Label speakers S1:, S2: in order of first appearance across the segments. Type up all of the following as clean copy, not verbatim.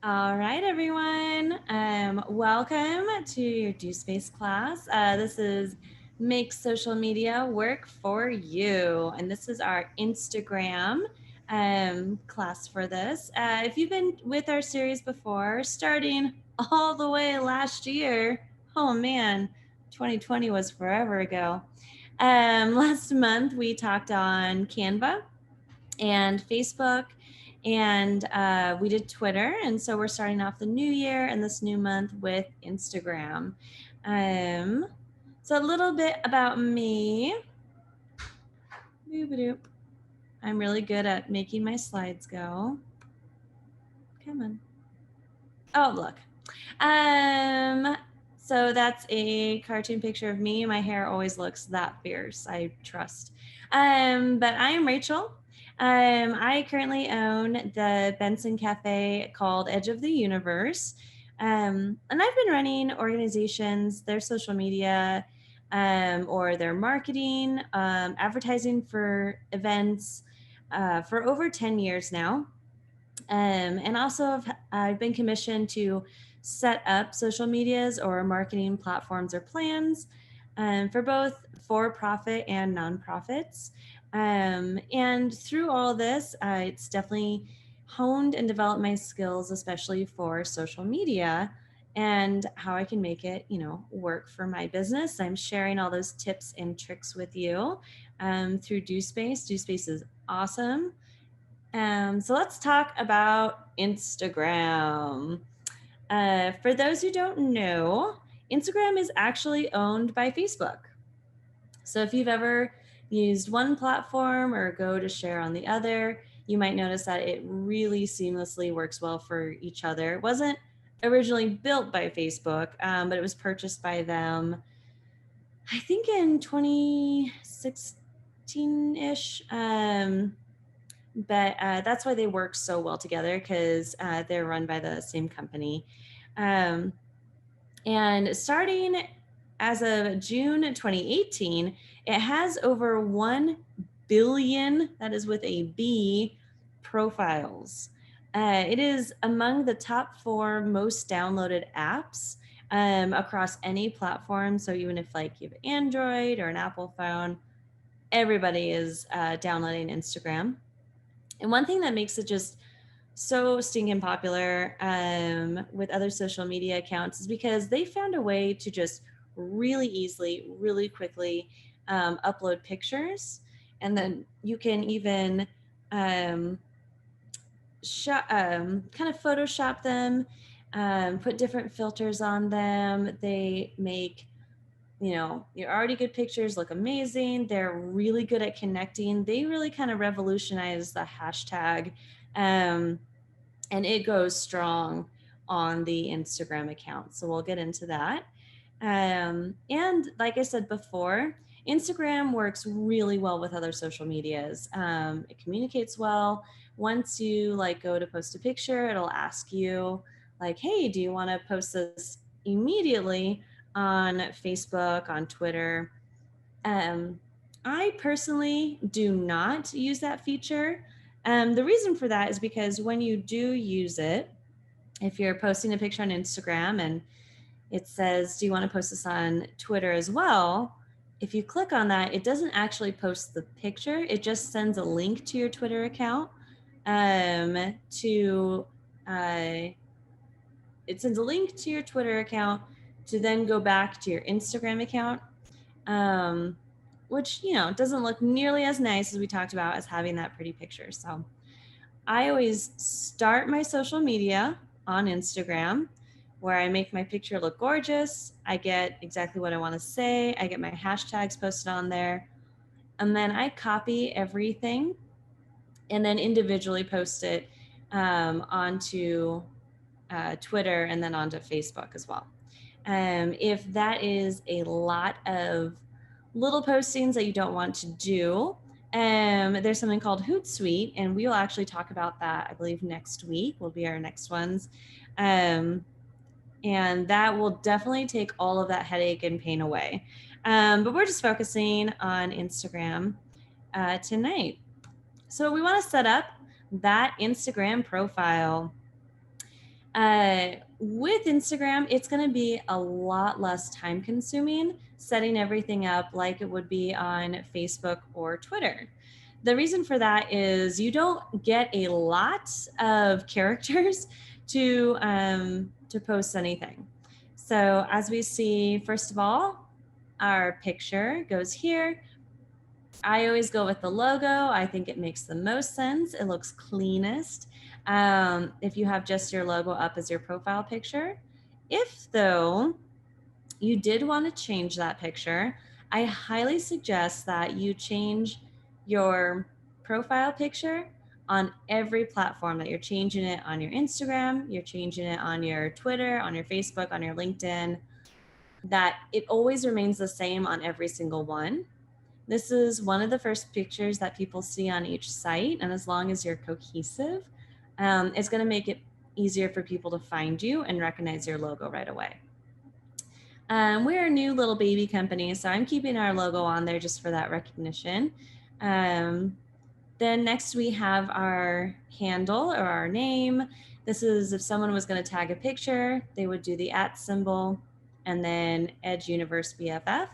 S1: All right, everyone. Welcome to your Do Space class. This is Make Social Media Work for You. And this is our Instagram class for this. If you've been with our series before, starting all the way last year, oh man, 2020 was forever ago. Last month, we talked on Canva and Facebook, and we did Twitter. And so we're starting off the new year and this new month with Instagram. So a little bit about me. I'm really good at making my slides go. Come on. Oh, look. So that's a cartoon picture of me. My hair always looks that fierce, I trust. But I am Rachel. I currently own the Benson Cafe called Edge of the Universe. And I've been running organizations, their social media, or their marketing, advertising for events for over 10 years now. And also, I've been commissioned to set up social medias or marketing platforms or plans for both for-profit and nonprofits. And through all this, it's definitely honed and developed my skills, especially for social media and how I can make it, work for my business. I'm sharing all those tips and tricks with you through DoSpace. DoSpace is awesome. So let's talk about Instagram. For those who don't know, Instagram is actually owned by Facebook. So if you've ever used one platform or go to share on the other, you might notice that it really seamlessly works well for each other. It wasn't originally built by Facebook, but it was purchased by them, I think in 2016-ish. But that's why they work so well together, because they're run by the same company. And starting as of June 2018, it has over 1 billion, that is with a B, profiles. It is among the top 4 most downloaded apps across any platform. So even if you have Android or an Apple phone, everybody is downloading Instagram. And one thing that makes it just so stinking popular with other social media accounts is because they found a way to just really easily, really quickly upload pictures. And then you can even kind of Photoshop them, put different filters on them. They make your already good pictures look amazing. They're really good at connecting. They really kind of revolutionize the hashtag, and it goes strong on the Instagram account. So we'll get into that. And like I said before, Instagram works really well with other social medias. It communicates well. Once you go to post a picture, it'll ask you hey, do you want to post this immediately on Facebook, on Twitter? I personally do not use that feature. The reason for that is because when you do use it, if you're posting a picture on Instagram and it says, do you want to post this on Twitter as well? If you click on that, it doesn't actually post the picture. It just sends a link to your Twitter account it sends a link to your Twitter account to then go back to your Instagram account, which, doesn't look nearly as nice as we talked about as having that pretty picture. So I always start my social media on Instagram, where I make my picture look gorgeous. I get exactly what I want to say. I get my hashtags posted on there. And then I copy everything and then individually post it onto Twitter and then onto Facebook as well. If that is a lot of little postings that you don't want to do, there's something called Hootsuite, and we will actually talk about that, I believe, next week will be our next ones. And that will definitely take all of that headache and pain away. But we're just focusing on Instagram tonight. So we want to set up that Instagram profile. With Instagram, it's going to be a lot less time consuming setting everything up like it would be on Facebook or Twitter. The reason for that is you don't get a lot of characters to post anything. So as we see, first of all, our picture goes here. I always go with the logo. I think it makes the most sense. It looks cleanest if you have just your logo up as your profile picture. If, though, you did want to change that picture, I highly suggest that you change your profile picture on every platform, that you're changing it on your Instagram, you're changing it on your Twitter, on your Facebook, on your LinkedIn, that it always remains the same on every single one. This is one of the first pictures that people see on each site. And as long as you're cohesive, it's going to make it easier for people to find you and recognize your logo right away. We're a new little baby company, so I'm keeping our logo on there just for that recognition. Then next we have our handle or our name. This is if someone was going to tag a picture, they would do the @ symbol and then Edge Universe BFF.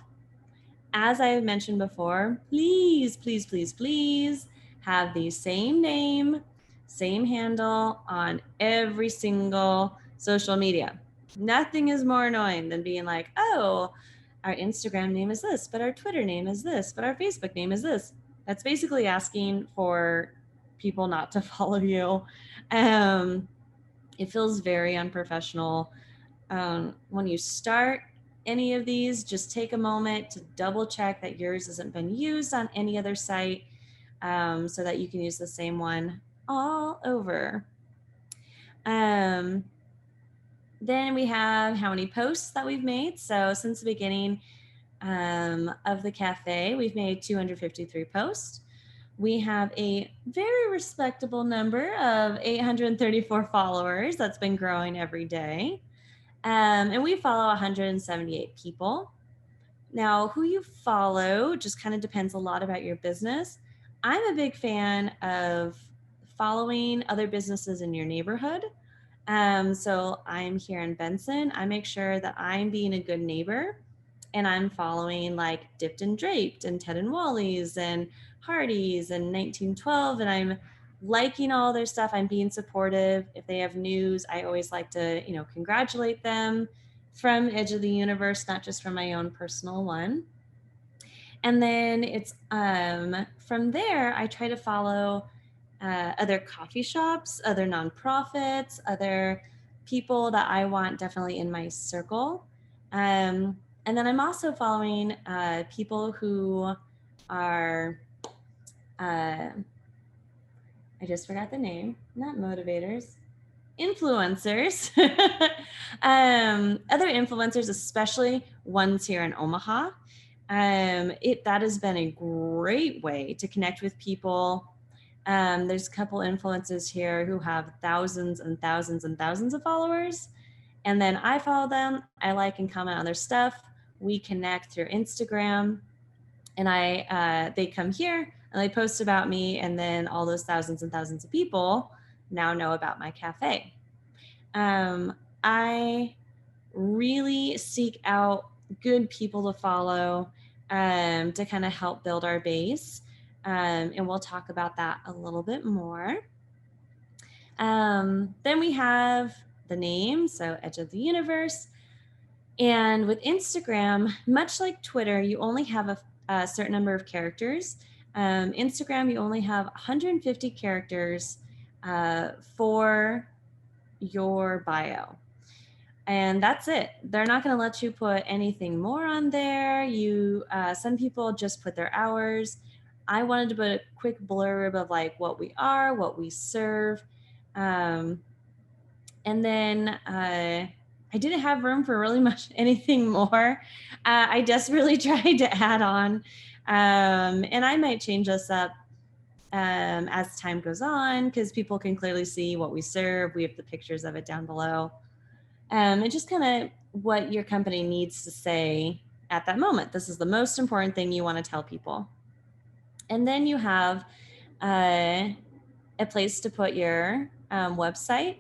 S1: As I mentioned before, please, please, please, please have the same name, same handle on every single social media. Nothing is more annoying than being like, oh, our Instagram name is this, but our Twitter name is this, but our Facebook name is this. That's basically asking for people not to follow you. It feels very unprofessional. When you start any of these, just take a moment to double check that yours hasn't been used on any other site so that you can use the same one all over. Then we have how many posts that we've made. So since the beginning of the cafe, we've made 253 posts. We have a very respectable number of 834 followers that's been growing every day. And we follow 178 people. Now, who you follow just kind of depends a lot about your business. I'm a big fan of following other businesses in your neighborhood. So I'm here in Benson. I make sure that I'm being a good neighbor and I'm following like Dipped and Draped and Ted and Wally's and Hardee's and 1912, and I'm liking all their stuff. I'm being supportive. If they have news, I always like to, congratulate them from Edge of the Universe, not just from my own personal one. And then it's from there, I try to follow other coffee shops, other nonprofits, other people that I want definitely in my circle. And then I'm also following people who are, I just forgot the name, not motivators, influencers. Other influencers, especially ones here in Omaha. That has been a great way to connect with people. There's a couple influencers here who have thousands and thousands and thousands of followers. And then I follow them. I like and comment on their stuff. We connect through Instagram. And they come here and they post about me. And then all those thousands and thousands of people now know about my cafe. I really seek out good people to follow to kind of help build our base. And we'll talk about that a little bit more. Then we have the name, so Edge of the Universe. And with Instagram, much like Twitter, you only have a certain number of characters. Instagram, you only have 150 characters for your bio. And that's it. They're not going to let you put anything more on there. Some people just put their hours. I wanted to put a quick blurb of like what we are, what we serve. And then I didn't have room for really much anything more. I desperately tried to add on. And I might change this up as time goes on because people can clearly see what we serve. We have the pictures of it down below. And just kind of what your company needs to say at that moment. This is the most important thing you want to tell people. And then you have a place to put your website.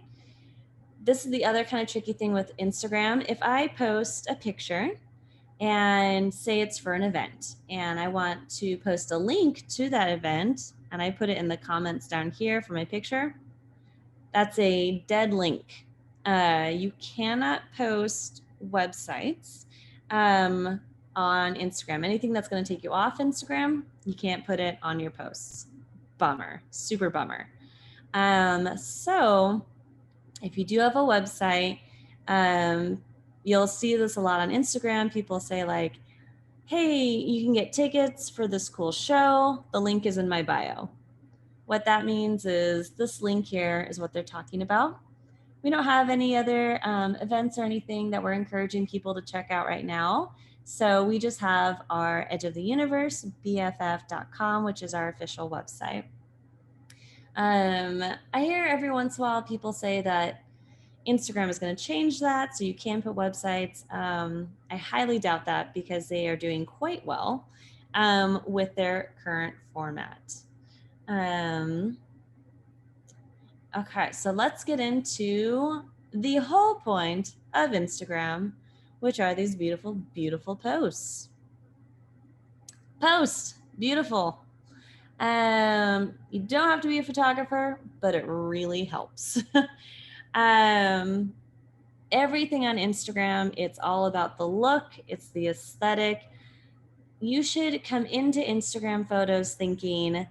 S1: this is the other kind of tricky thing with Instagram. If I post a picture and say it's for an event and I want to post a link to that event and I put it in the comments down here for my picture, that's a dead link. You cannot post websites on Instagram. Anything that's going to take you off Instagram, you can't put it on your posts. Bummer, super bummer. So if you do have a website, you'll see this a lot on Instagram. People say like, hey, you can get tickets for this cool show. The link is in my bio. What that means is this link here is what they're talking about. We don't have any other events or anything that we're encouraging people to check out right now. So we just have our Edge of the Universe, BFF.com, which is our official website. I hear every once in a while people say that Instagram is going to change that so you can put websites. I highly doubt that because they are doing quite well with their current format. Okay, so let's get into the whole point of Instagram, which are these beautiful, beautiful posts. Post, beautiful. You don't have to be a photographer, but it really helps. Everything on Instagram, it's all about the look, it's the aesthetic. You should come into Instagram photos thinking,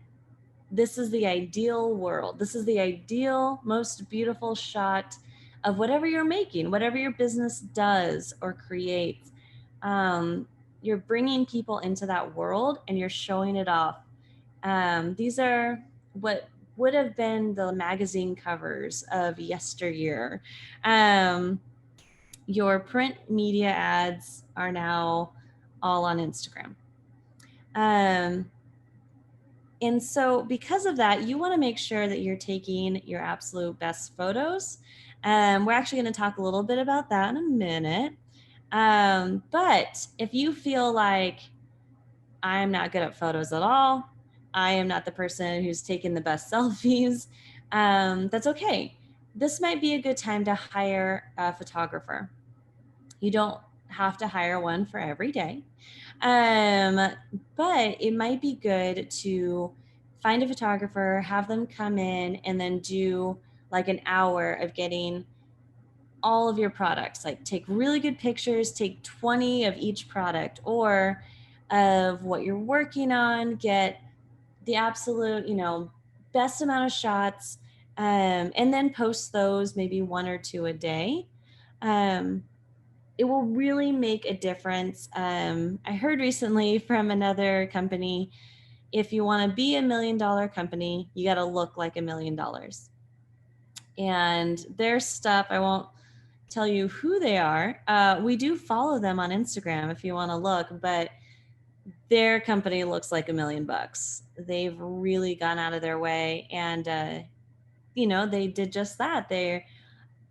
S1: this is the ideal world. This is the ideal, most beautiful shot of whatever you're making, whatever your business does or creates. You're bringing people into that world and you're showing it off. These are what would have been the magazine covers of yesteryear. Your print media ads are now all on Instagram. And so because of that, you want to make sure that you're taking your absolute best photos. We're actually going to talk a little bit about that in a minute. But if you feel like I'm not good at photos at all, I am not the person who's taken the best selfies, that's okay. This might be a good time to hire a photographer. You don't have to hire one for every day. But it might be good to find a photographer, have them come in and then do like an hour of getting all of your products, like take really good pictures, take 20 of each product or of what you're working on, get the absolute, best amount of shots, and then post those maybe 1 or 2 a day. It will really make a difference. I heard recently from another company, if you want to be $1 million company, you got to look like $1 million. And their stuff, I won't tell you who they are. We do follow them on Instagram if you want to look, but their company looks like $1 million. They've really gone out of their way, and they did just that. They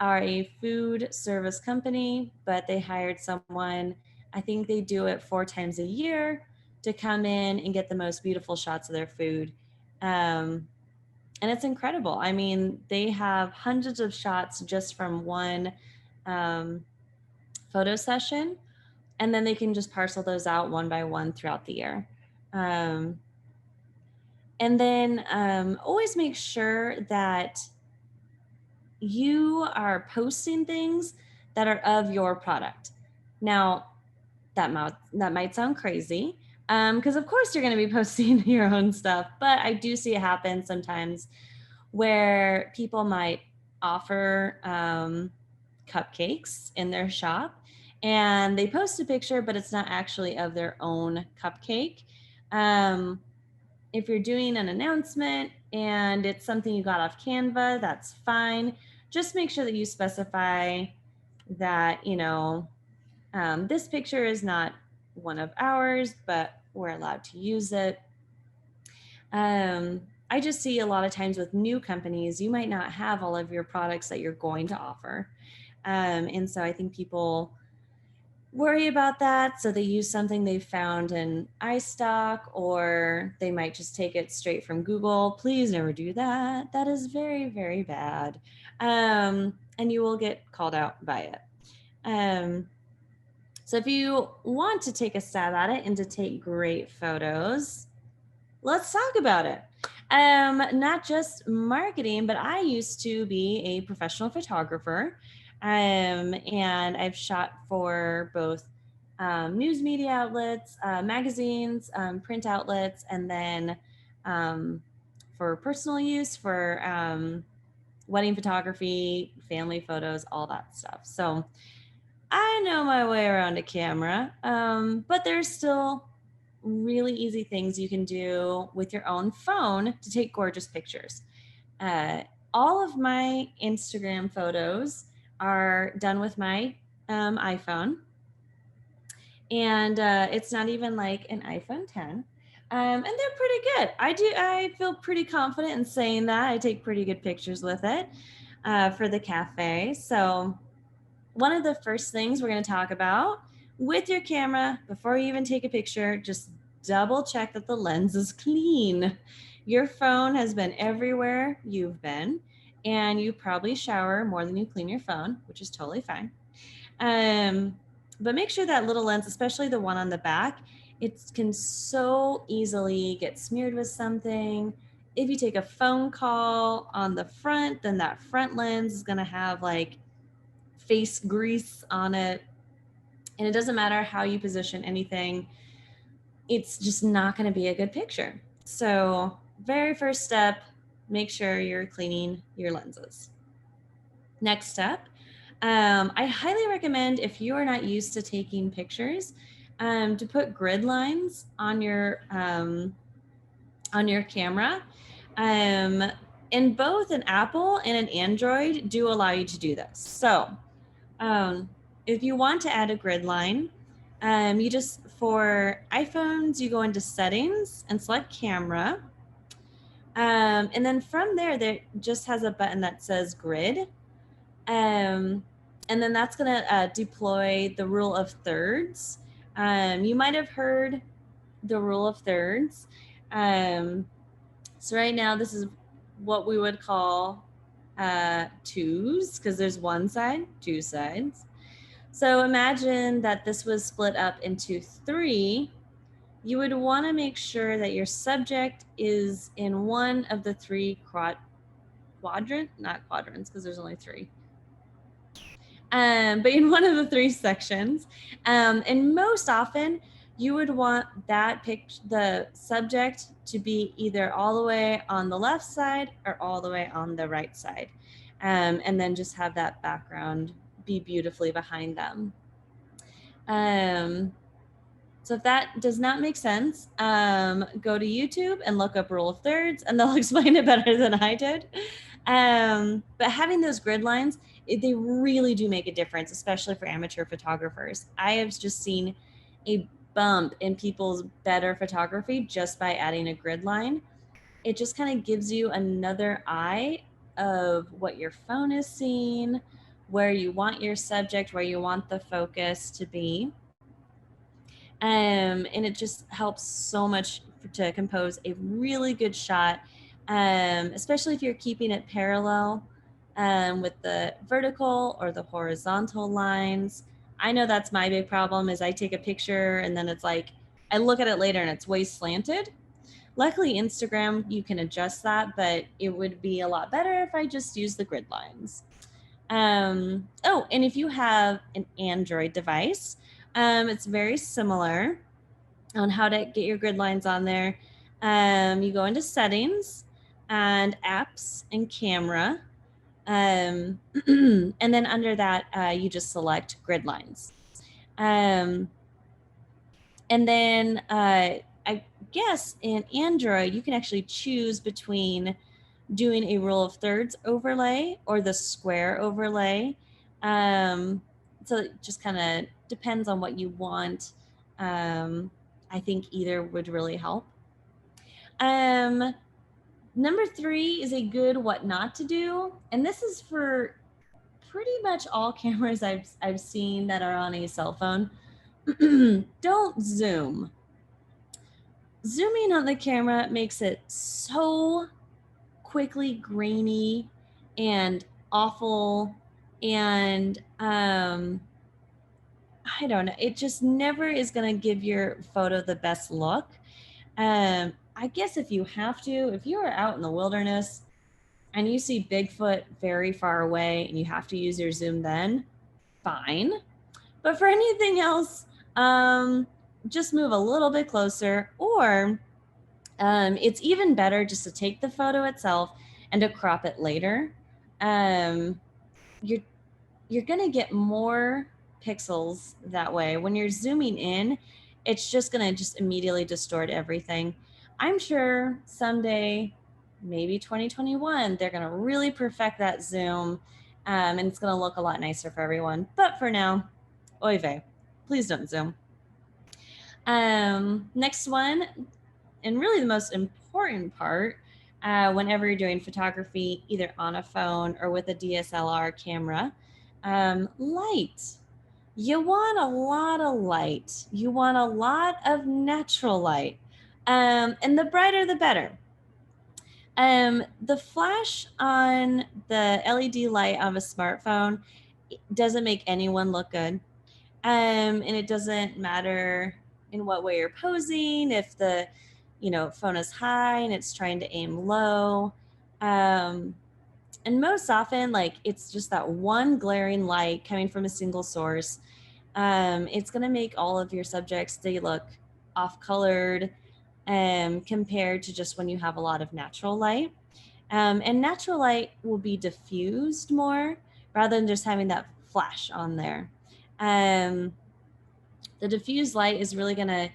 S1: are a food service company, but they hired someone, I think they do it 4 times a year, to come in and get the most beautiful shots of their food. And it's incredible. I mean, they have hundreds of shots just from one photo session, and then they can just parcel those out one by one throughout the year. And then always make sure that you are posting things that are of your product. Now, that might sound crazy, because of course you're going to be posting your own stuff, but I do see it happen sometimes where people might offer cupcakes in their shop and they post a picture, but it's not actually of their own cupcake. If you're doing an announcement and it's something you got off Canva, that's fine. Just make sure that you specify that, this picture is not one of ours, but we're allowed to use it. I just see a lot of times with new companies, you might not have all of your products that you're going to offer. And so I think people worry about that. So they use something they found in iStock, or they might just take it straight from Google. Please never do that. That is very, very bad. and you will get called out by it. So if you want to take a stab at it and to take great photos, let's talk about it. Not just marketing, but I used to be a professional photographer. And I've shot for both news media outlets, magazines, print outlets, and then um, for personal use, for wedding photography, family photos, all that stuff. So I know my way around a camera, but there's still really easy things you can do with your own phone to take gorgeous pictures. Uh, all of my Instagram photos are done with my iPhone, and it's not even like an iPhone 10. And they're pretty good. I feel pretty confident in saying that. I take pretty good pictures with it for the cafe. So one of the first things we're going to talk about with your camera before you even take a picture, just double check that the lens is clean. Your phone has been everywhere you've been, and you probably shower more than you clean your phone, which is totally fine. But make sure that little lens, especially the one on the back, it can so easily get smeared with something. If you take a phone call on the front, then that front lens is going to have like face grease on it. And it doesn't matter how you position anything, it's just not going to be a good picture. So, very first step, make sure you're cleaning your lenses. Next step, I highly recommend if you are not used to taking pictures, to put grid lines on your camera. And both an Apple and an Android do allow you to do this. So if you want to add a grid line, you just, for iPhones, you go into settings and select camera. And then from there just has a button that says grid. And then that's going to deploy the rule of thirds. You might have heard the rule of thirds. So right now, this is what we would call twos, because there's one side, two sides. So imagine that this was split up into three. You would want to make sure that your subject is in one of the three not quadrants, because there's only three. But in one of the three sections. And most often, you would want the subject to be either all the way on the left side or all the way on the right side. And then just have that background be beautifully behind them. So if that does not make sense, go to YouTube and look up rule of thirds, and they'll explain it better than I did. But having those grid lines, they really do make a difference, especially for amateur photographers. I have just seen a bump in people's better photography just by adding a grid line. It just kind of gives you another eye of what your phone is seeing, where you want your subject, where you want the focus to be. And it just helps so much to compose a really good shot, especially if you're keeping it parallel with the vertical or the horizontal lines. I know that's my big problem is I take a picture and then it's like, I look at it later and it's way slanted. Luckily, Instagram, you can adjust that, but it would be a lot better if I just use the grid lines. Oh, and if you have an Android device, it's very similar on how to get your grid lines on there. You go into settings and apps and camera. And then under that, you just select grid lines. And then I guess in Android, you can actually choose between doing a rule of thirds overlay or the square overlay. So it just kind of depends on what you want. I think either would really help. Number 3 is a good what not to do. And this is for pretty much all cameras I've seen that are on a cell phone. Don't zoom. Zooming on the camera makes it so quickly grainy and awful, and I don't know, it just never is going to give your photo the best look. I guess if you have to, if you are out in the wilderness and you see Bigfoot very far away and you have to use your zoom, then fine. But for anything else, just move a little bit closer, or it's even better just to take the photo itself and to crop it later. Um, you're you're gonna get more pixels that way. When you're zooming in, it's just gonna just immediately distort everything. I'm sure someday, maybe 2021, they're gonna really perfect that zoom, and it's gonna look a lot nicer for everyone. But for now, oy vey, please don't zoom. Next one, and really the most important part, whenever you're doing photography, either on a phone or with a DSLR camera, light. You want a lot of light. You want a lot of natural light. And the brighter, the better. The flash on the LED light of a smartphone doesn't make anyone look good. And it doesn't matter in what way you're posing, if the phone is high and it's trying to aim low. And most often, like, it's just that one glaring light coming from a single source. It's going to make all of your subjects, they look off colored, compared to just when you have a lot of natural light. And natural light will be diffused more rather than just having that flash on there. um, the diffused light is really going to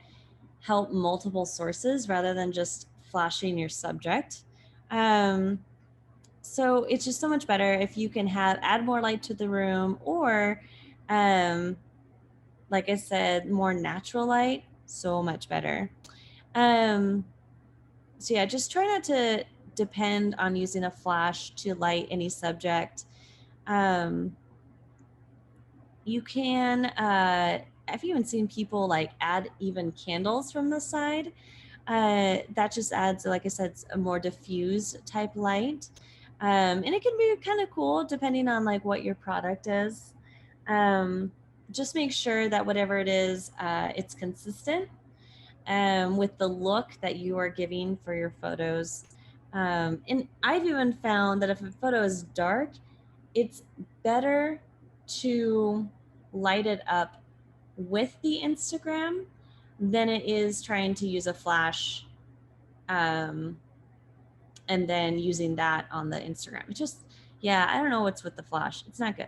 S1: help multiple sources rather than just flashing your subject. So it's just so much better if you can add more light to the room, or um, like I said, more natural light. So much better. So yeah, just try not to depend on using a flash to light any subject. um, you can I've even seen people like add even candles from the side. That just adds, like I said, a more diffuse type light. And it can be kind of cool depending on like what your product is. um, just make sure that whatever it is, it's consistent with the look that you are giving for your photos. And I've even found that if a photo is dark, it's better to light it up with the Instagram than it is trying to use a flash, um, and then using that on the Instagram. It just, yeah, I don't know what's with the flash. It's not good.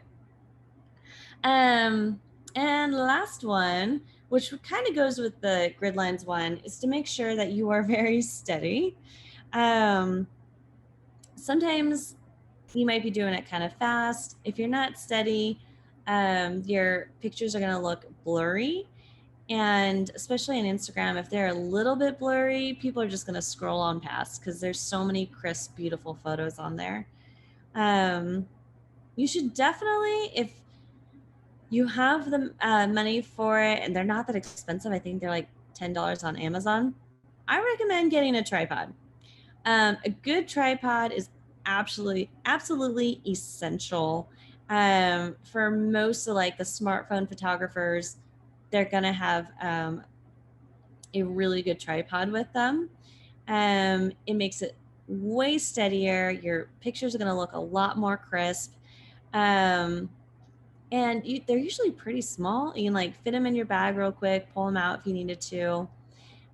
S1: Um, and last one, which kind of goes with the grid lines one, is to make sure that you are very steady. Um, Sometimes you might be doing it kind of fast. If you're not steady, your pictures are going to look blurry. And especially on Instagram, if they're a little bit blurry, people are just going to scroll on past because there's so many crisp, beautiful photos on there. You should definitely, if you have the money for it and they're not that expensive, I think they're like $10 on Amazon, I recommend getting a tripod. A good tripod is absolutely essential. For most of like the smartphone photographers, they're gonna have a really good tripod with them. It makes it way steadier. Your pictures are gonna look a lot more crisp. Um, and they're usually pretty small. You can like fit them in your bag real quick, pull them out if you needed to.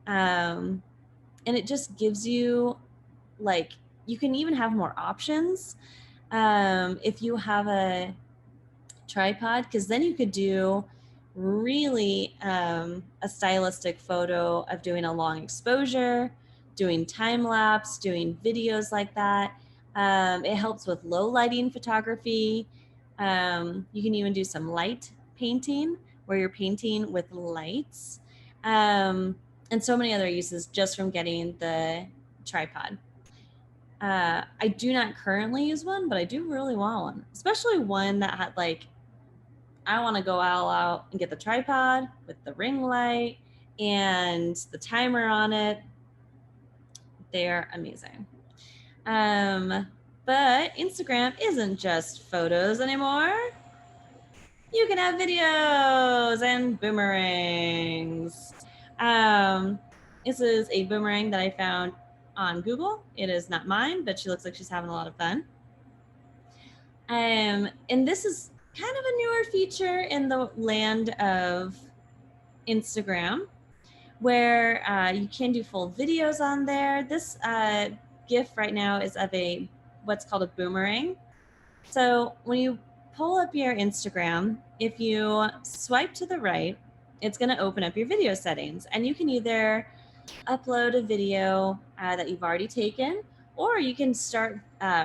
S1: And it just gives you, like, you can even have more options if you have a tripod, because then you could do really a stylistic photo of doing a long exposure, doing time lapse, doing videos like that. It helps with low lighting photography. You can even do some light painting where you're painting with lights, and so many other uses just from getting the tripod. I do not currently use one, but I do really want one, especially one that had like, I want to go all out and get the tripod with the ring light and the timer on it. They're amazing. Um, But Instagram isn't just photos anymore. You can have videos and boomerangs. This is a boomerang that I found on Google. It is not mine, but she looks like she's having a lot of fun. And this is kind of a newer feature in the land of Instagram, where you can do full videos on there. This GIF right now is of what's called a boomerang. So when you pull up your Instagram, if you swipe to the right, it's going to open up your video settings, and you can either upload a video that you've already taken, or you can start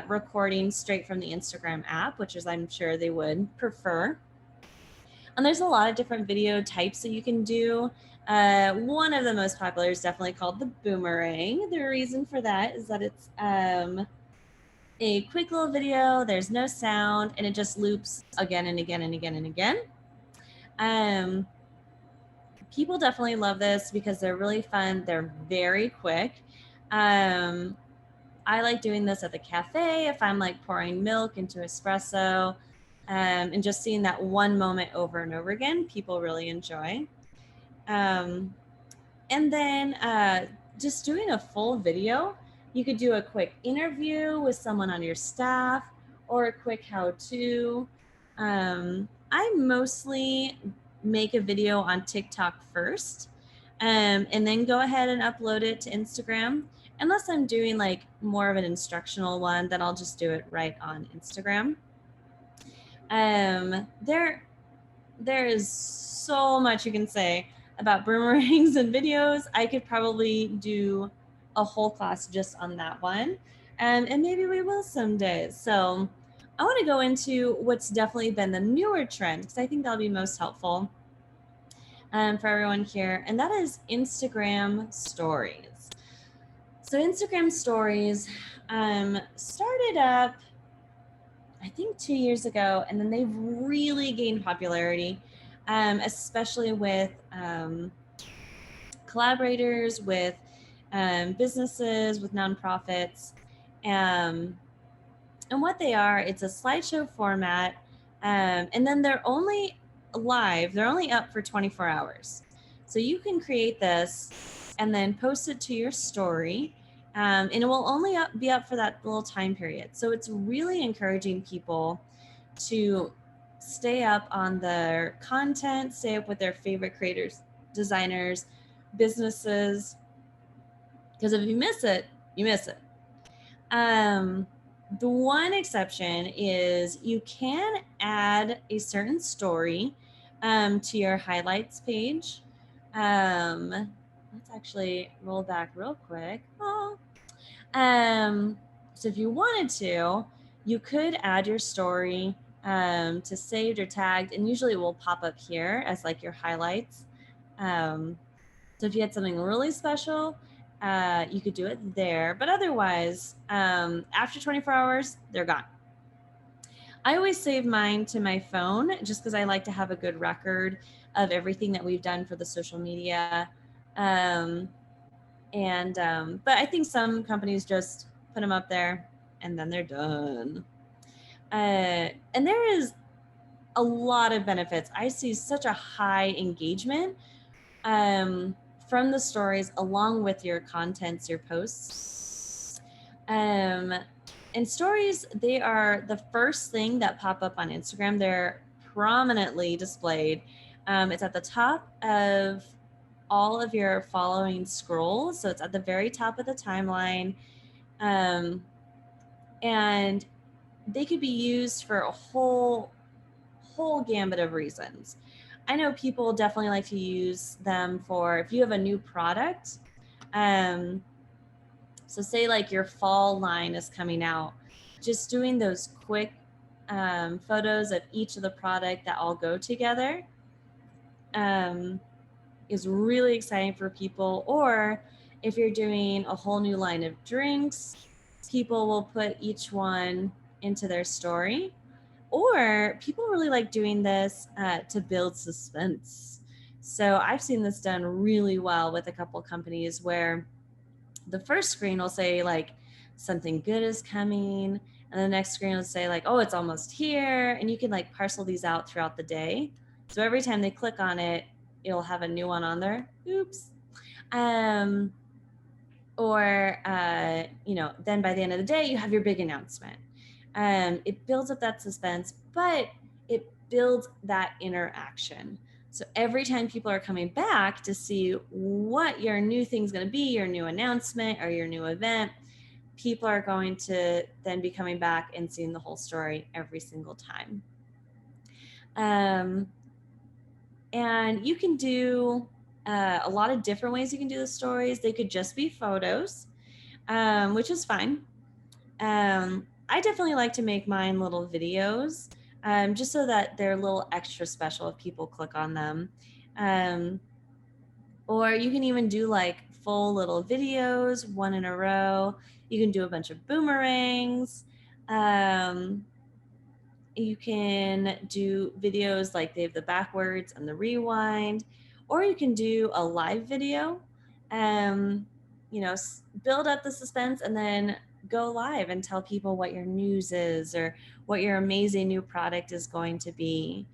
S1: recording straight from the Instagram app, which is I'm sure they would prefer. And there's a lot of different video types that you can do. One of the most popular is definitely called the boomerang. The reason for that is that it's a quick little video, there's no sound, and it just loops again and again and again and again. People definitely love this because they're really fun. They're very quick. I like doing this at the cafe if I'm like pouring milk into espresso, and just seeing that one moment over and over again, people really enjoy. And then just doing a full video, you could do a quick interview with someone on your staff or a quick how-to. I mostly make a video on TikTok first, and then go ahead and upload it to Instagram. Unless I'm doing like more of an instructional one, then I'll just do it right on Instagram. There is so much you can say about boomerangs and videos. I could probably do a whole class just on that one. And maybe we will someday. So I want to go into what's definitely been the newer trend, because I think that'll be most helpful for everyone here. And that is Instagram stories. So Instagram stories started up, I think 2 years ago, and then they've really gained popularity, especially with collaborators, with businesses, with nonprofits. And what they are, it's a slideshow format, and then they're only live, they're only up for 24 hours. So you can create this and then post it to your story. And it will only be up for that little time period. So it's really encouraging people to stay up on their content, stay up with their favorite creators, designers, businesses, because if you miss it, you miss it. The one exception is you can add a certain story to your highlights page. Let's actually roll back real quick. So if you wanted to, you could add your story to saved or tagged, and usually it will pop up here as like your highlights. So if you had something really special, you could do it there. But otherwise, after 24 hours, they're gone. I always save mine to my phone just because I like to have a good record of everything that we've done for the social media. But I think some companies just put them up there and then they're done. And there is a lot of benefits. I see such a high engagement from the stories along with your contents, your posts. And stories, they are the first thing that pop up on Instagram. They're prominently displayed. It's at the top of all of your following scrolls. So it's at the very top of the timeline. And they could be used for a whole gambit of reasons. I know people definitely like to use them for if you have a new product. So say like your fall line is coming out, just doing those quick photos of each of the product that all go together is really exciting for people. Or if you're doing a whole new line of drinks, people will put each one into their story. Or people really like doing this to build suspense. So I've seen this done really well with a couple companies where the first screen will say like something good is coming, And the next screen will say like, oh, it's almost here. And you can like parcel these out throughout the day. So every time they click on it, it'll have a new one on there. Oops. Or then by the end of the day, you have your big announcement. It builds up that suspense, but it builds that interaction. So every time people are coming back to see what your new thing's going to be, your new announcement or your new event, people are going to then be coming back and seeing the whole story every single time. And you can do a lot of different ways you can do the stories. They could just be photos, which is fine. I definitely like to make mine little videos, just so that they're a little extra special if people click on them. Or you can even do like full little videos, one in a row. You can do a bunch of boomerangs. You can do videos like they have the backwards and the rewind, or you can do a live video, build up the suspense and then go live and tell people what your news is or what your amazing new product is going to be.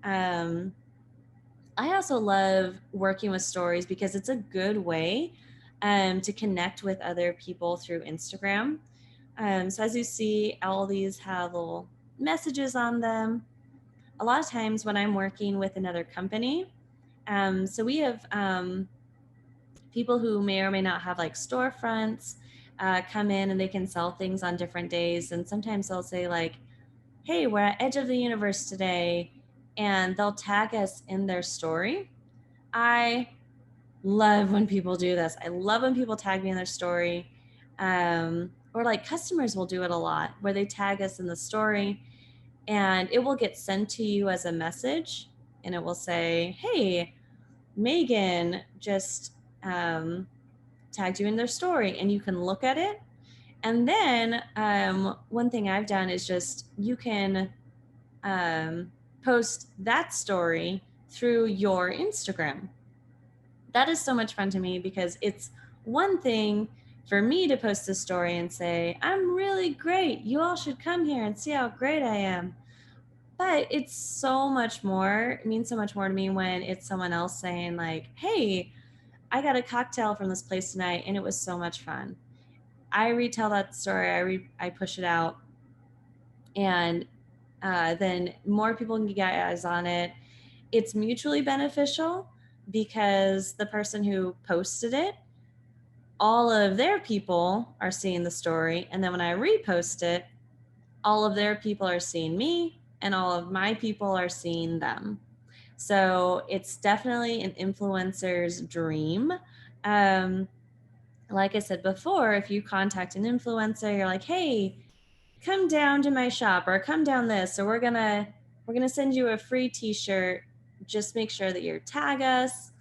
S1: I also love working with stories because it's a good way to connect with other people through Instagram. So as you see, all these have little messages on them. A lot of times when I'm working with another company, so we have people who may or may not have like storefronts come in and they can sell things on different days. And sometimes they'll say like, hey, we're at Edge of the Universe today, and they'll tag us in their story. I love when people do this. I love when people tag me in their story. Or like customers will do it a lot where they tag us in the story and it will get sent to you as a message and it will say, hey, Megan just tagged you in their story, and you can look at it. And then one thing I've done is just you can post that story through your Instagram. That is so much fun to me because it's one thing for me to post a story and say, I'm really great. You all should come here and see how great I am. But it's so much more, it means so much more to me when it's someone else saying like, hey, I got a cocktail from this place tonight and it was so much fun. I retell that story, I push it out, and then more people can get eyes on it. It's mutually beneficial because the person who posted it, all of their people are seeing the story. And then when I repost it, all of their people are seeing me and all of my people are seeing them. So it's definitely an influencer's dream. Like I said before, if you contact an influencer, you're like, hey, come down to my shop or come down this, or we're gonna send you a free t-shirt. Just make sure that you tag us,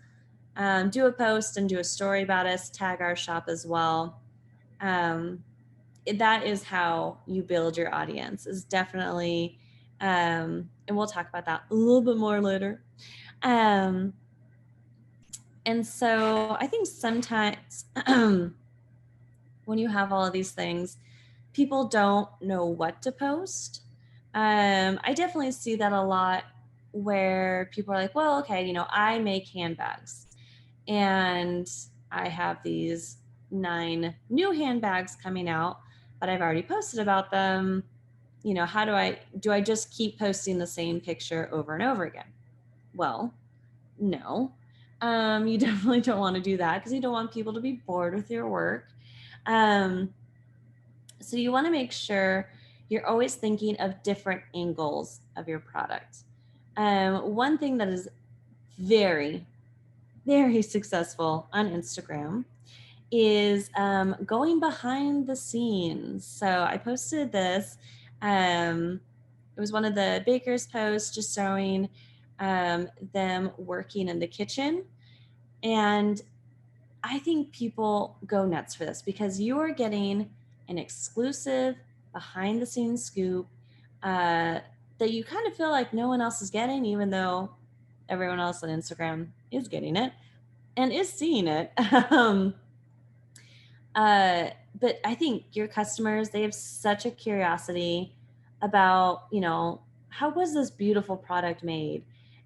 S1: do a post and do a story about us, tag our shop as well. That is how you build your audience, is definitely, and we'll talk about that a little bit more later. And so I think sometimes when you have all of these things, people don't know what to post. I definitely see that a lot where people are like, well, okay, I make handbags and I have these 9 new handbags coming out, but I've already posted about them. How do I just keep posting the same picture over and over again? Well, no. You definitely don't want to do that because you don't want people to be bored with your work. So you want to make sure you're always thinking of different angles of your product. One thing that is very, very successful on Instagram is going behind the scenes. So I posted this. It was one of the baker's posts just showing them working in the kitchen. And I think people go nuts for this because you are getting an exclusive behind the scenes scoop that you kind of feel like no one else is getting, even though everyone else on Instagram is getting it and is seeing it. but I think your customers, they have such a curiosity about, how was this beautiful product made?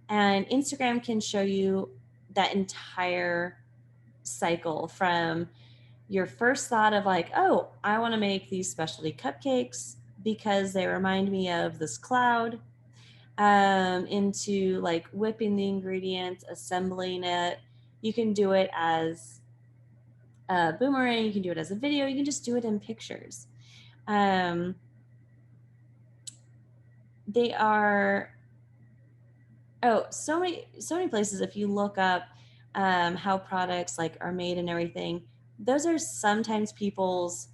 S1: And Instagram can show you that entire cycle from your first thought of like, oh, I want to make these specialty cupcakes because they remind me of this cloud, into like whipping the ingredients, assembling it. You can do it as a boomerang, you can do it as a video, you can just do it in pictures. Um, they are, oh, so many places. If you look up how products like are made and everything, those are sometimes people's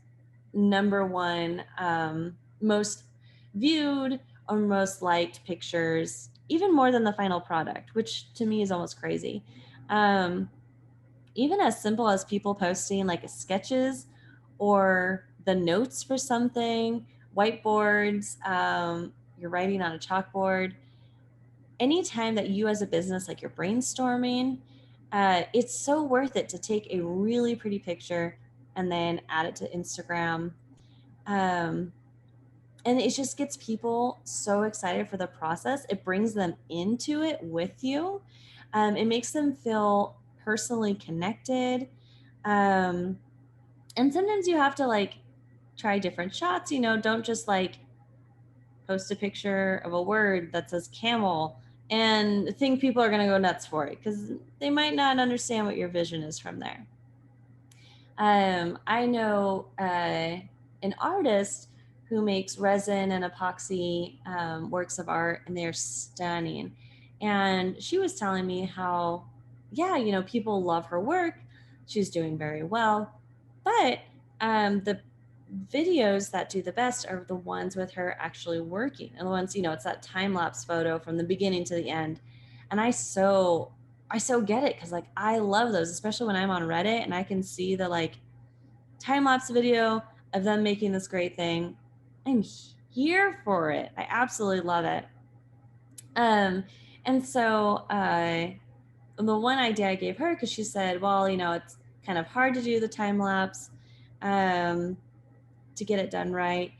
S1: number one most viewed or most liked pictures, even more than the final product, which to me is almost crazy. Um, Even as simple as people posting like sketches or the notes for something, whiteboards, you're writing on a chalkboard. Anytime that you as a business, like you're brainstorming, it's so worth it to take a really pretty picture and then add it to Instagram. Um, and it just gets people so excited for the process. It brings them into it with you. It makes them feel personally connected. Um, and sometimes you have to like try different shots, don't just like post a picture of a word that says camel and think people are going to go nuts for it because they might not understand what your vision is from there. I know an artist who makes resin and epoxy works of art, and they're stunning. And she was telling me how, yeah, people love her work. She's doing very well. But the videos that do the best are the ones with her actually working, and the ones, it's that time lapse photo from the beginning to the end. And I so get it, because like I love those, especially when I'm on Reddit and I can see the like time lapse video of them making this great thing. I'm here for it. I absolutely love it. And so the one idea I gave her, because she said, well, it's kind of hard to do the time lapse um, to get it done right,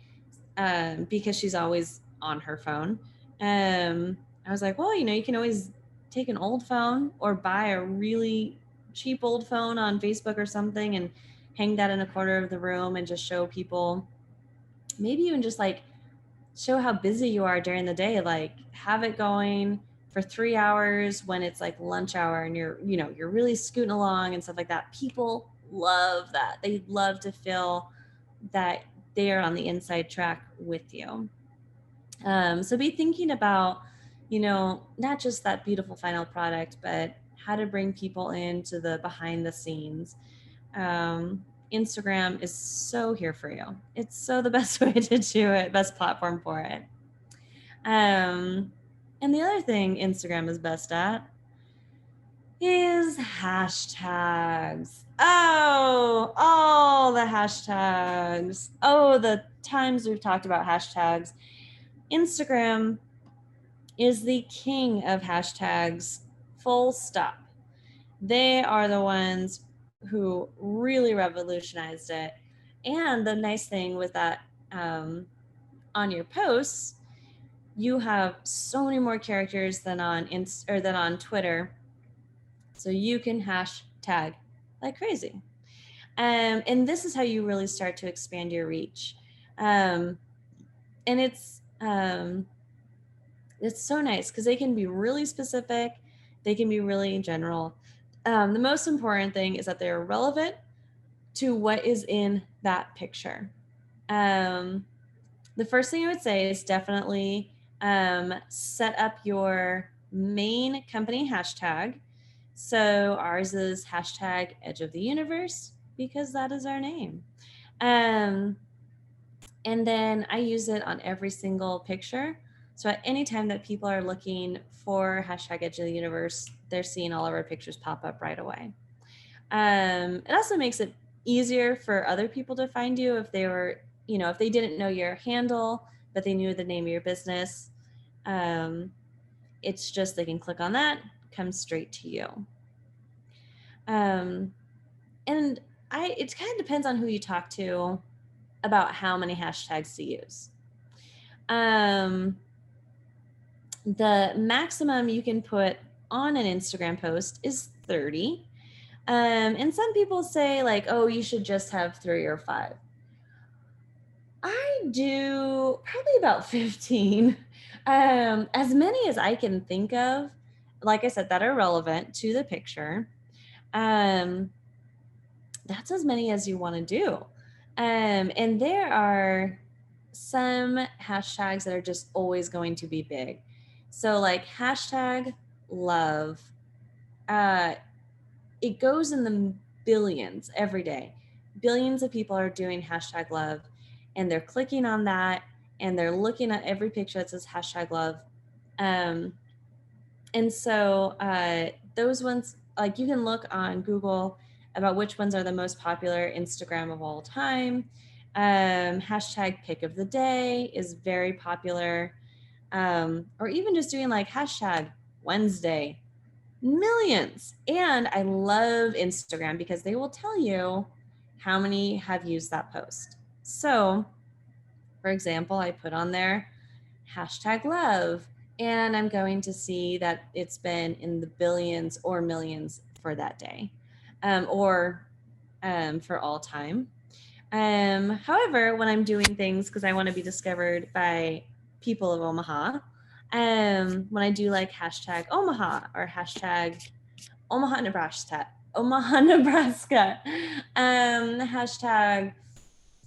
S1: because she's always on her phone. I was like, well, you can always take an old phone or buy a really cheap old phone on Facebook or something and hang that in a corner of the room and just show people, maybe even just like show how busy you are during the day, like have it going for 3 hours when it's like lunch hour and you're really scooting along and stuff like that. People love that. They love to feel that they are on the inside track with you. So be thinking about, not just that beautiful final product, but how to bring people into the behind the scenes. Um, Instagram is so here for you. It's so the best way to do it, best platform for it. Um, and the other thing Instagram is best at is hashtags. Oh, all the hashtags. Oh, the times we've talked about hashtags. Instagram is the king of hashtags, full stop. They are the ones who really revolutionized it. And the nice thing with that, on your posts, you have so many more characters than on Twitter. So you can hashtag like crazy. And this is how you really start to expand your reach. And it's so nice because they can be really specific, they can be really general. The most important thing is that they're relevant to what is in that picture. Um, the first thing I would say is definitely set up your main company hashtag. So ours is hashtag Edge of the Universe because that is our name. Um, and then I use it on every single picture. So at any time that people are looking for hashtag Edge of the Universe, they're seeing all of our pictures pop up right away. It also makes it easier for other people to find you if they were, if they didn't know your handle, but they knew the name of your business. It's just they can click on that, come straight to you. And it kind of depends on who you talk to about how many hashtags to use. The maximum you can put on an Instagram post is 30. And some people say like, oh, you should just have 3 or 5. I do probably about 15. As many as I can think of, like I said, that are relevant to the picture. That's as many as you want to do. And there are some hashtags that are just always going to be big. So like hashtag love, it goes in the billions every day. Billions of people are doing hashtag love, and they're clicking on that, and they're looking at every picture that says hashtag love. And so those ones, like you can look on Google about which ones are the most popular Instagram of all time. Hashtag pick of the day is very popular. Or even just doing like hashtag Wednesday, millions. And I love Instagram because they will tell you how many have used that post. So, for example, I put on there hashtag love, and I'm going to see that it's been in the billions or millions for that day, or for all time. However, when I'm doing things because I want to be discovered by people of Omaha, when I do like hashtag Omaha or hashtag Omaha, Nebraska, hashtag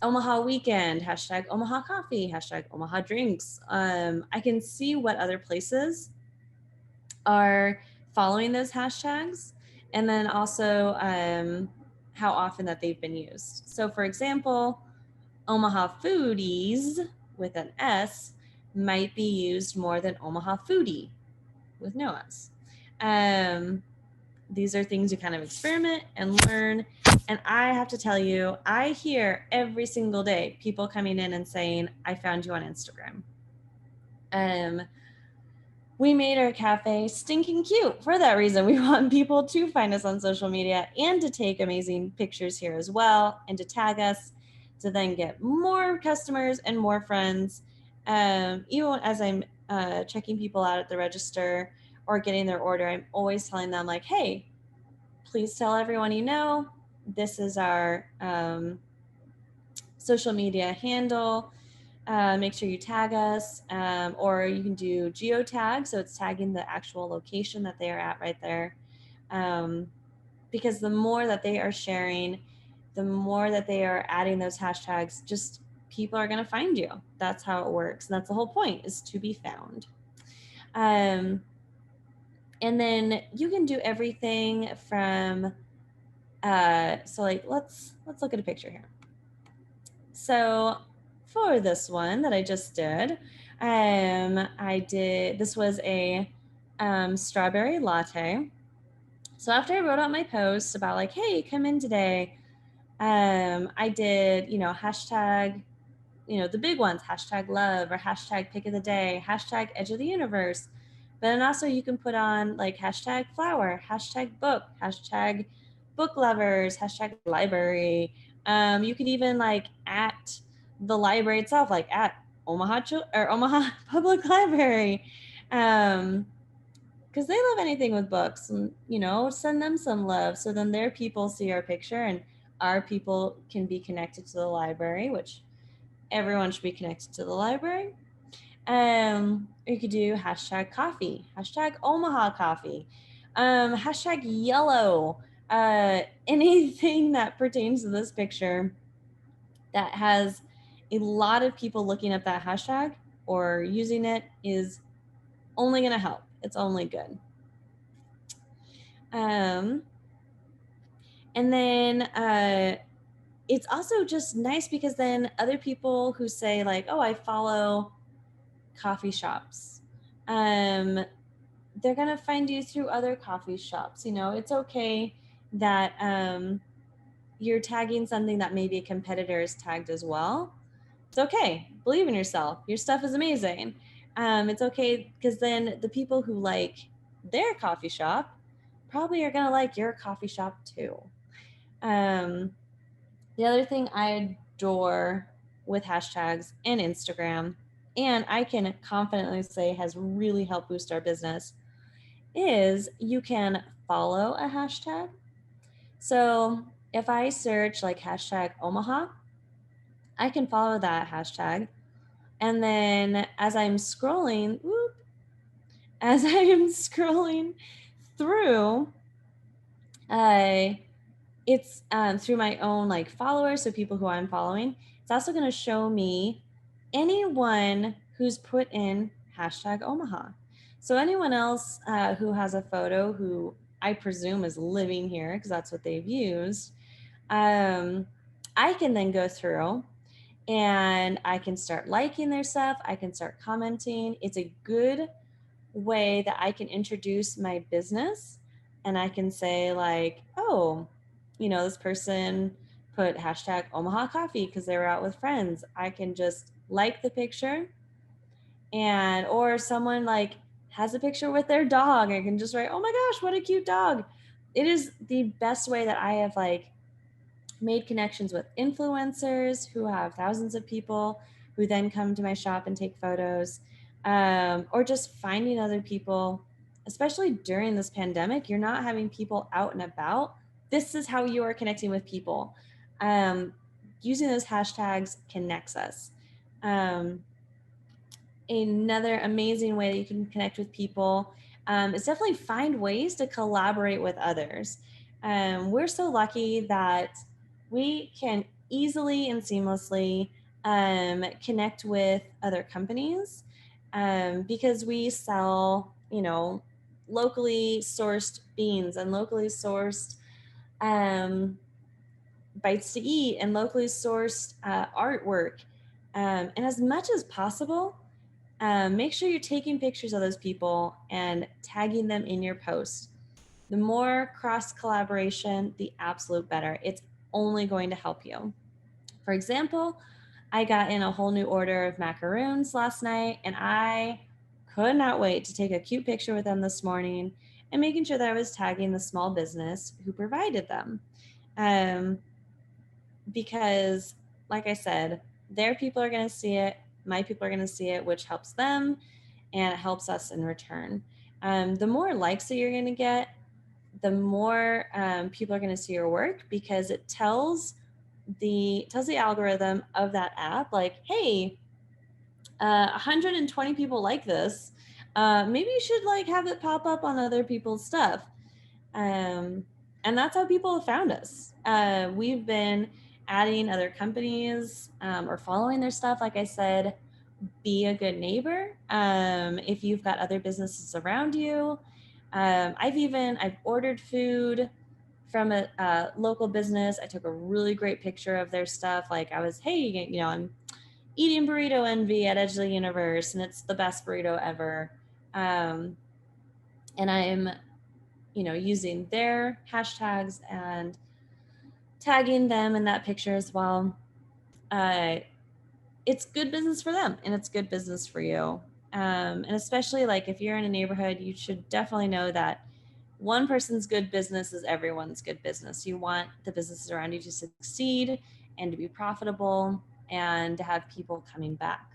S1: Omaha weekend, hashtag Omaha coffee, hashtag Omaha drinks. I can see what other places are following those hashtags, and then also how often that they've been used. So for example, Omaha foodies with an S might be used more than Omaha foodie with no S. These are things you kind of experiment and learn. And I have to tell you, I hear every single day people coming in and saying, I found you on Instagram. We made our cafe stinking cute for that reason. We want people to find us on social media and to take amazing pictures here as well, and to tag us to then get more customers and more friends. Even as I'm checking people out at the register or getting their order, I'm always telling them like, hey, please tell everyone you know, this is our social media handle. Make sure you tag us, or you can do geotag, so it's tagging the actual location that they are at right there. Because the more that they are sharing, the more that they are adding those hashtags, just people are going to find you. That's how it works. And that's the whole point, is to be found. And then you can do everything from, so like, let's look at a picture here. So for this one that I just did, this was a strawberry latte. So after I wrote out my post about like, hey, come in today, I did, hashtag, the big ones, hashtag love or hashtag pick of the day, hashtag edge of the universe. But then also you can put on like hashtag flower, hashtag book, hashtag book lovers, hashtag library. You could even like at the library itself, like at Omaha Public Library. Because they love anything with books, and send them some love, so then their people see our picture and our people can be connected to the library, which everyone should be connected to the library. You could do hashtag coffee, hashtag Omaha coffee, hashtag yellow, anything that pertains to this picture that has a lot of people looking up that hashtag or using it is only going to help. It's only good. And then it's also just nice because then other people who say like, oh, I follow coffee shops, they're going to find you through other coffee shops. It's okay that you're tagging something that maybe a competitor is tagged as well. It's okay. Believe in yourself. Your stuff is amazing. It's okay because then the people who like their coffee shop probably are going to like your coffee shop too. The other thing I adore with hashtags and Instagram, and I can confidently say has really helped boost our business, is you can follow a hashtag. So if I search like hashtag Omaha, I can follow that hashtag. And then as I'm scrolling, as I am scrolling through, uh, it's through my own like followers, so people who I'm following. It's also going to show me anyone who's put in hashtag Omaha. So anyone else who has a photo who I presume is living here because that's what they've used, I can then go through and I can start liking their stuff. I can start commenting. It's a good way that I can introduce my business, and I can say like, oh, this person put hashtag Omaha coffee because they were out with friends. I can just like the picture, and or someone like has a picture with their dog. I can just write, oh my gosh, what a cute dog. It is the best way that I have like made connections with influencers who have thousands of people who then come to my shop and take photos, or just finding other people, especially during this pandemic. You're not having people out and about. This is how you are connecting with people. Um, Using those hashtags connects us. Um, Another amazing way that you can connect with people is definitely find ways to collaborate with others. We're so lucky that we can easily and seamlessly connect with other companies because we sell, locally sourced beans and locally sourced um, bites to eat and locally sourced artwork. And as much as possible, make sure you're taking pictures of those people and tagging them in your post. The more cross collaboration, the absolute better. It's only going to help you. For example, I got in a whole new order of macaroons last night, and I could not wait to take a cute picture with them this morning and making sure that I was tagging the small business who provided them. Um, because, like I said, their people are going to see it, my people are going to see it, which helps them and it helps us in return. The more likes that you're going to get, the more people are going to see your work because it tells the algorithm of that app like, hey, 120 people like this. Maybe you should like have it pop up on other people's stuff. Um, and that's how people have found us. We've been adding other companies or following their stuff. Like I said, be a good neighbor. If you've got other businesses around you, I've ordered food from a local business. I took a really great picture of their stuff. Like I was, hey, I'm eating burrito envy at Edge of the Universe, and it's the best burrito ever. And I'm, using their hashtags and tagging them in that picture as well. Uh, it's good business for them and it's good business for you. And especially like if you're in a neighborhood, you should definitely know that one person's good business is everyone's good business. You want the businesses around you to succeed and to be profitable and to have people coming back.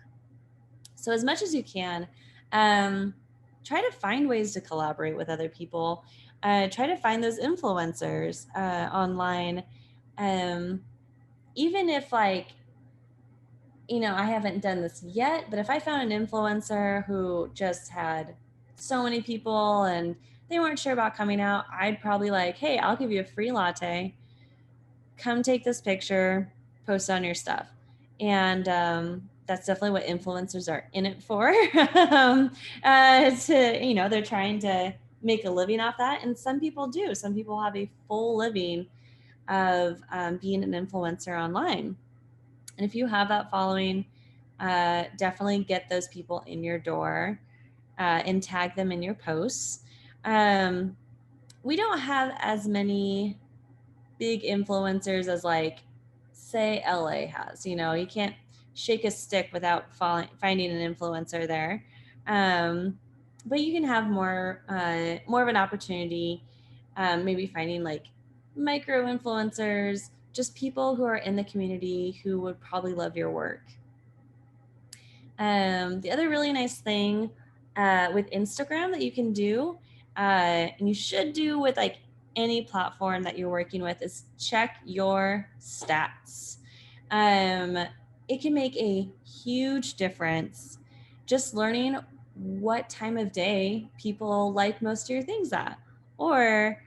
S1: So as much as you can, try to find ways to collaborate with other people. Try to find those influencers online. Um, Even if like, I haven't done this yet, but if I found an influencer who just had so many people and they weren't sure about coming out, I'd probably like, hey, I'll give you a free latte. Come take this picture, post on your stuff. And that's definitely what influencers are in it for. They're trying to make a living off that. And some people do. Some people have a full living of being an influencer online. And if you have that following, definitely get those people in your door and tag them in your posts. Um, we don't have as many big influencers as like, say, LA has. You can't shake a stick without finding an influencer there. But you can have more of an opportunity, maybe finding like micro influencers, just people who are in the community who would probably love your work. The other really nice thing with Instagram that you can do, and you should do with like any platform that you're working with, is check your stats. It can make a huge difference just learning what time of day people like most of your things at. Or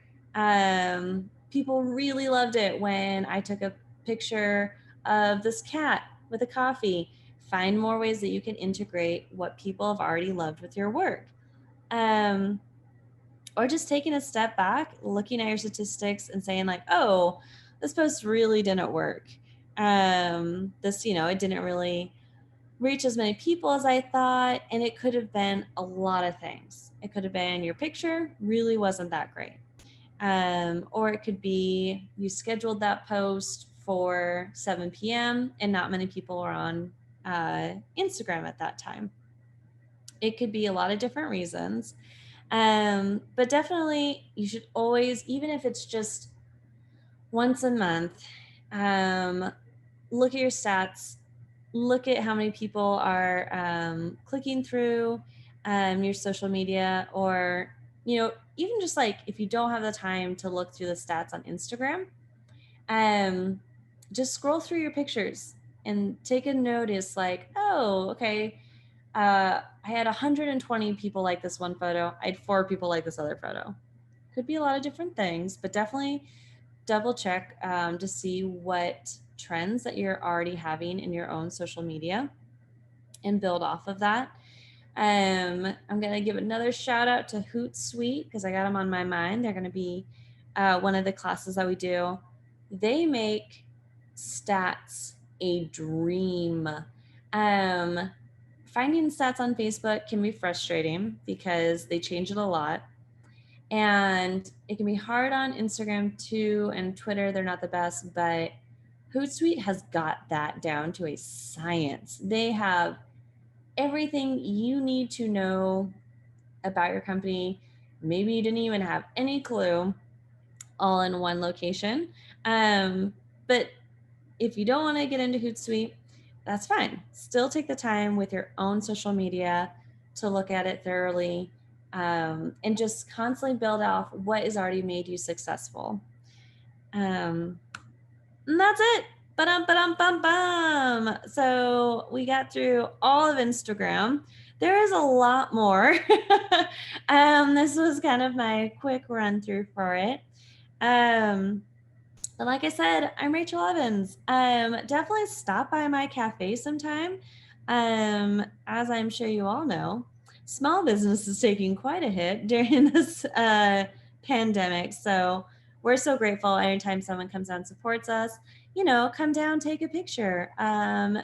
S1: people really loved it when I took a picture of this cat with a coffee. Find more ways that you can integrate what people have already loved with your work. Or just taking a step back, looking at your statistics and saying like, oh, this post really didn't work. This, it didn't really reach as many people as I thought. And it could have been a lot of things. It could have been your picture really wasn't that great. Or it could be you scheduled that post for 7 p.m. and not many people are on Instagram at that time. It could be a lot of different reasons. But definitely you should always, even if it's just once a month, look at your stats, look at how many people are clicking through your social media, or, even just like if you don't have the time to look through the stats on Instagram, just scroll through your pictures and take a notice like, oh, okay, I had 120 people like this one photo. I had 4 people like this other photo. Could be a lot of different things, but definitely double check to see what trends that you're already having in your own social media and build off of that. I'm going to give another shout out to Hootsuite because I got them on my mind. They're going to be one of the classes that we do. They make stats a dream. Finding stats on Facebook can be frustrating because they change it a lot. And it can be hard on Instagram too, and Twitter, they're not the best, but Hootsuite has got that down to a science. They have everything you need to know about your company. Maybe you didn't even have any clue, all in one location. But if you don't want to get into Hootsuite, that's fine. Still take the time with your own social media to look at it thoroughly, and just constantly build off what has already made you successful. And that's it. Ba-dum. So we got through all of Instagram. There is a lot more. This was kind of my quick run through for it. But like I said, I'm Rachel Evans. Definitely stop by my cafe sometime. As I'm sure you all know, small business is taking quite a hit during this pandemic. So we're so grateful anytime someone comes down and supports us. Come down, take a picture.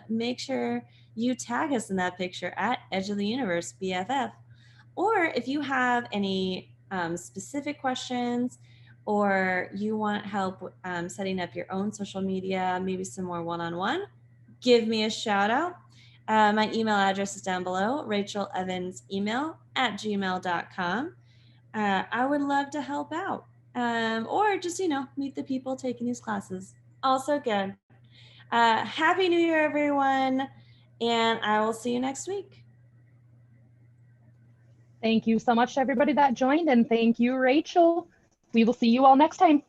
S1: Make sure you tag us in that picture at Edge of the Universe BFF. Or if you have any specific questions, or you want help setting up your own social media, maybe some more one-on-one, give me a shout out. My email address is down below, rachelevansemail@gmail.com. I would love to help out, or just, meet the people taking these classes. Also good. Happy New Year, everyone, and I will see you next week.
S2: Thank you so much to everybody that joined, and thank you, Rachel. We will see you all next time.